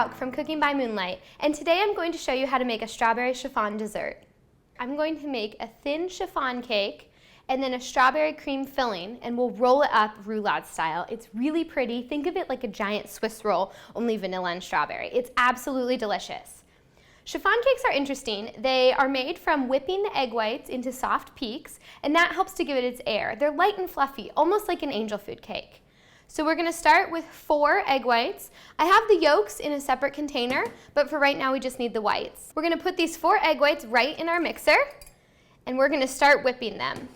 Houck from Cooking by Moonlight, and today I'm going to show you how to make a strawberry chiffon dessert. I'm going to make a thin chiffon cake and then a strawberry cream filling, and we'll roll it up roulade style. It's really pretty. Think of it like a giant Swiss roll, only vanilla and strawberry. It's absolutely delicious. Chiffon cakes are interesting. They are made from whipping the egg whites into soft peaks, and that helps to give it its air. They're light and fluffy, almost like an angel food cake. So we're going to start with 4 egg whites. I have the yolks in a separate container, but for right now we just need the whites. We're going to put these 4 egg whites right in our mixer, and we're going to start whipping them.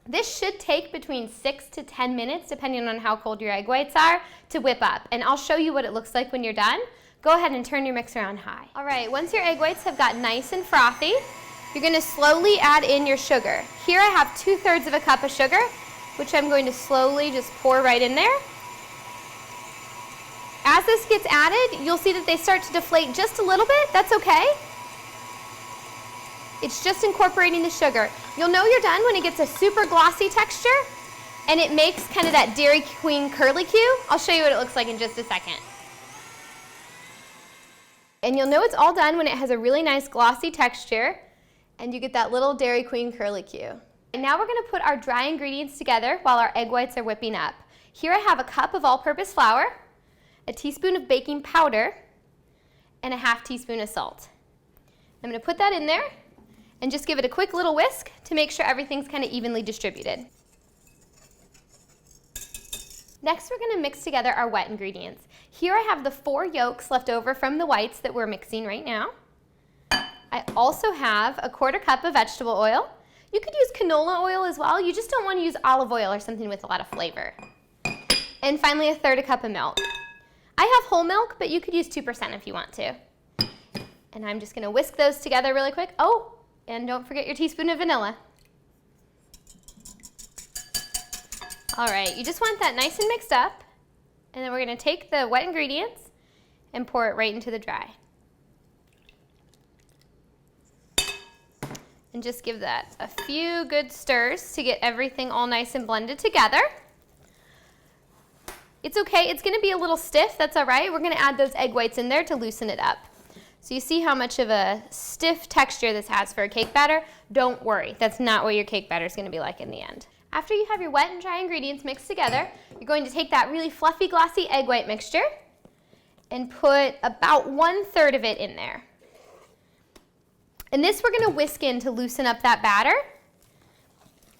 This should take between 6 to 10 minutes, depending on how cold your egg whites are, to whip up. And I'll show you what it looks like when you're done. Go ahead and turn your mixer on high. All right, once your egg whites have got nice and frothy, you're going to slowly add in your sugar. Here I have 2/3 of a cup of sugar, which I'm going to slowly just pour right in there. As this gets added, you'll see that they start to deflate just a little bit. That's okay. It's just incorporating the sugar. You'll know you're done when it gets a super glossy texture and it makes kind of that Dairy Queen curlicue. I'll show you what it looks like in just a second. And you'll know it's all done when it has a really nice glossy texture and you get that little Dairy Queen curlicue. And now we're going to put our dry ingredients together while our egg whites are whipping up. Here I have a cup of all-purpose flour, a teaspoon of baking powder, and a 1/2 teaspoon of salt. I'm going to put that in there and just give it a quick little whisk to make sure everything's kind of evenly distributed. Next, we're going to mix together our wet ingredients. Here I have the 4 yolks left over from the whites that we're mixing right now. I also have a 1/4 cup of vegetable oil. You could use canola oil as well. You just don't want to use olive oil or something with a lot of flavor. And finally, 1/3 cup of milk. I have whole milk, but you could use 2% if you want to. And I'm just going to whisk those together really quick. Oh, and don't forget your teaspoon of vanilla. All right, you just want that nice and mixed up. And then we're going to take the wet ingredients and pour it right into the dry. And just give that a few good stirs to get everything all nice and blended together. It's okay, it's going to be a little stiff, that's all right. We're going to add those egg whites in there to loosen it up. So you see how much of a stiff texture this has for a cake batter? Don't worry, that's not what your cake batter is going to be like in the end. After you have your wet and dry ingredients mixed together, you're going to take that really fluffy, glossy egg white mixture and put about 1/3 of it in there. And this we're going to whisk in to loosen up that batter.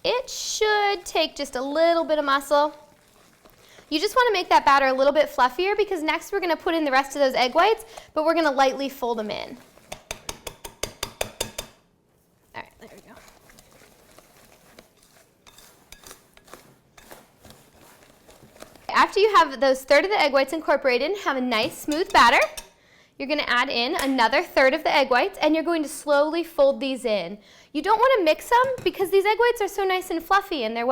It should take just a little bit of muscle. You just want to make that batter a little bit fluffier because next we're going to put in the rest of those egg whites, but we're going to lightly fold them in. All right, there we go. After you have those 1/3 of the egg whites incorporated and have a nice smooth batter, you're going to add in another 1/3 of the egg whites, and you're going to slowly fold these in. You don't want to mix them because these egg whites are so nice and fluffy, and they're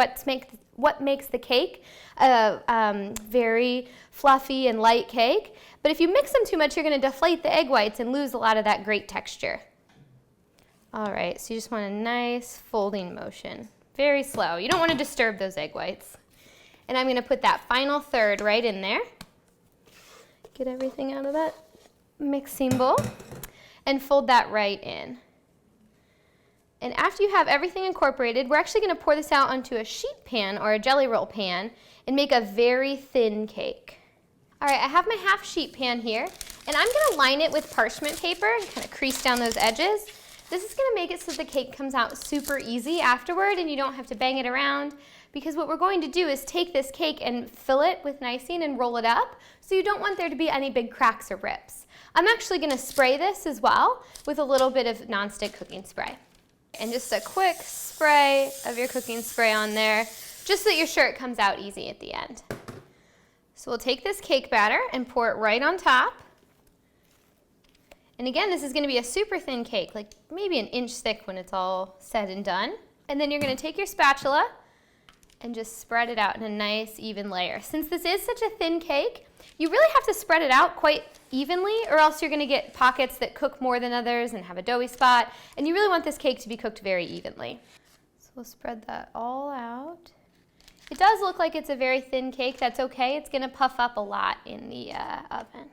what makes the cake a very fluffy and light cake. But if you mix them too much, you're going to deflate the egg whites and lose a lot of that great texture. All right, so you just want a nice folding motion. Very slow. You don't want to disturb those egg whites. And I'm going to put that final 1/3 right in there. Get everything out of that mixing bowl and fold that right in. And after you have everything incorporated, we're actually going to pour this out onto a sheet pan or a jelly roll pan and make a very thin cake. All right, I have my 1/2 sheet pan here, and I'm going to line it with parchment paper and kind of crease down those edges. This is going to make it so the cake comes out super easy afterward and you don't have to bang it around, because what we're going to do is take this cake and fill it with icing and roll it up, so you don't want there to be any big cracks or rips. I'm actually going to spray this as well with a little bit of nonstick cooking spray. And just a quick spray of your cooking spray on there, just so that you're sure it comes out easy at the end. So we'll take this cake batter and pour it right on top. And again, this is going to be a super thin cake, like maybe 1 inch thick when it's all said and done. And then you're going to take your spatula and just spread it out in a nice even layer. Since this is such a thin cake, you really have to spread it out quite evenly, or else you're going to get pockets that cook more than others and have a doughy spot, and you really want this cake to be cooked very evenly. So we'll spread that all out. It does look like it's a very thin cake. That's okay. It's going to puff up a lot in the oven.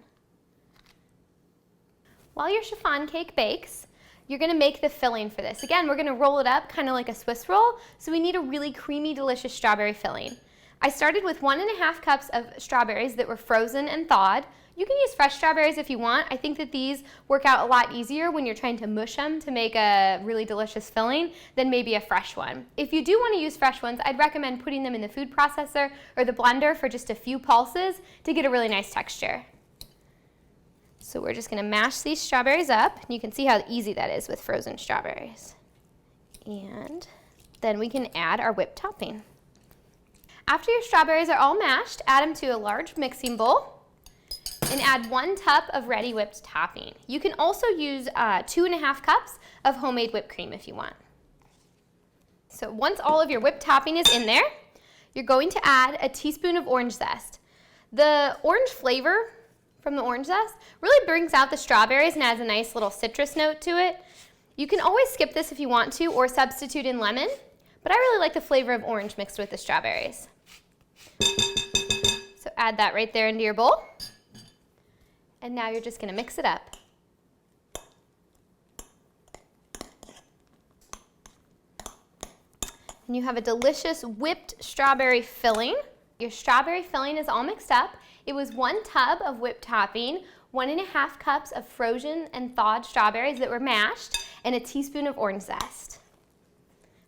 While your chiffon cake bakes, you're gonna make the filling for this. Again, we're gonna roll it up kind of like a Swiss roll, so we need a really creamy, delicious strawberry filling. I started with 1.5 cups of strawberries that were frozen and thawed. You can use fresh strawberries if you want. I think that these work out a lot easier when you're trying to mush them to make a really delicious filling than maybe a fresh one. If you do want to use fresh ones, I'd recommend putting them in the food processor or the blender for just a few pulses to get a really nice texture. So we're just going to mash these strawberries up. You can see how easy that is with frozen strawberries. And then we can add our whipped topping. After your strawberries are all mashed, add them to a large mixing bowl and add 1 cup of ready whipped topping. You can also use 2.5 cups of homemade whipped cream if you want. So once all of your whipped topping is in there, you're going to add a teaspoon of orange zest. The orange flavor from the orange zest really brings out the strawberries and adds a nice little citrus note to it. You can always skip this if you want to or substitute in lemon, but I really like the flavor of orange mixed with the strawberries. So add that right there into your bowl. And now you're just going to mix it up. And you have a delicious whipped strawberry filling. Your strawberry filling is all mixed up. It was 1 tub of whipped topping, 1.5 cups of frozen and thawed strawberries that were mashed, and a teaspoon of orange zest.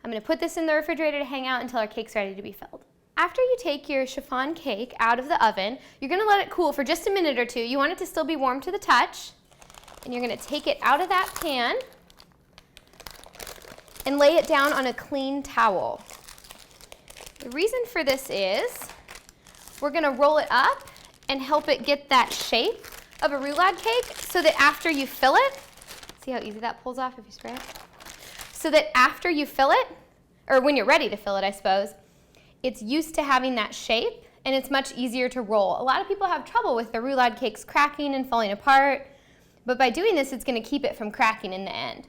I'm going to put this in the refrigerator to hang out until our cake's ready to be filled. After you take your chiffon cake out of the oven, you're going to let it cool for just a minute or two. You want it to still be warm to the touch. And you're going to take it out of that pan and lay it down on a clean towel. The reason for this is we're going to roll it up and help it get that shape of a roulade cake so that after you fill it, see how easy that pulls off if you spray it? So that after you fill it, or when you're ready to fill it, I suppose, it's used to having that shape and it's much easier to roll. A lot of people have trouble with the roulade cakes cracking and falling apart, but by doing this, it's going to keep it from cracking in the end.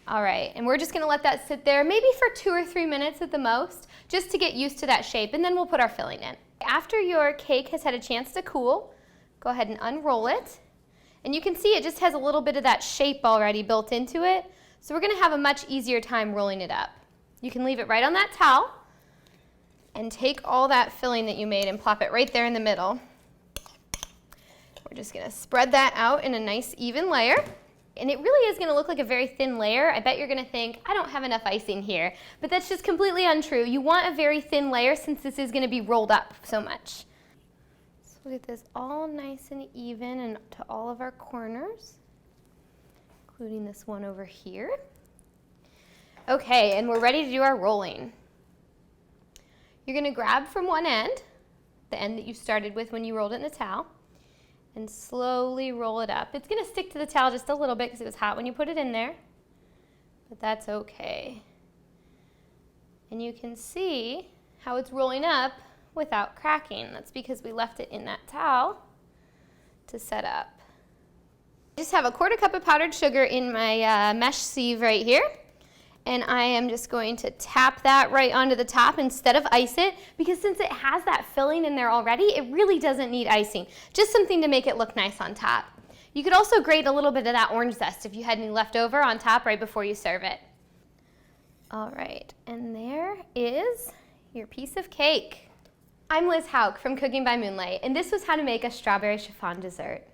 All right, and we're just going to let that sit there maybe for 2 or 3 minutes at the most, just to get used to that shape, and then we'll put our filling in. After your cake has had a chance to cool, go ahead and unroll it. And you can see it just has a little bit of that shape already built into it, so we're going to have a much easier time rolling it up. You can leave it right on that towel and take all that filling that you made and plop it right there in the middle. We're just going to spread that out in a nice even layer. And it really is going to look like a very thin layer. I bet you're going to think, I don't have enough icing here. But that's just completely untrue. You want a very thin layer since this is going to be rolled up so much. So we'll get this all nice and even and to all of our corners, including this one over here. Okay, and we're ready to do our rolling. You're going to grab from one end, the end that you started with when you rolled it in the towel, and slowly roll it up. It's going to stick to the towel just a little bit because it was hot when you put it in there, but that's okay. And you can see how it's rolling up without cracking. That's because we left it in that towel to set up. I just have a 1/4 cup of powdered sugar in my mesh sieve right here. And I am just going to tap that right onto the top instead of ice it, because since it has that filling in there already, it really doesn't need icing. Just something to make it look nice on top. You could also grate a little bit of that orange zest if you had any left over on top right before you serve it. All right, and there is your piece of cake. I'm Liz Houck from Cooking by Moonlight, and this was how to make a strawberry chiffon dessert.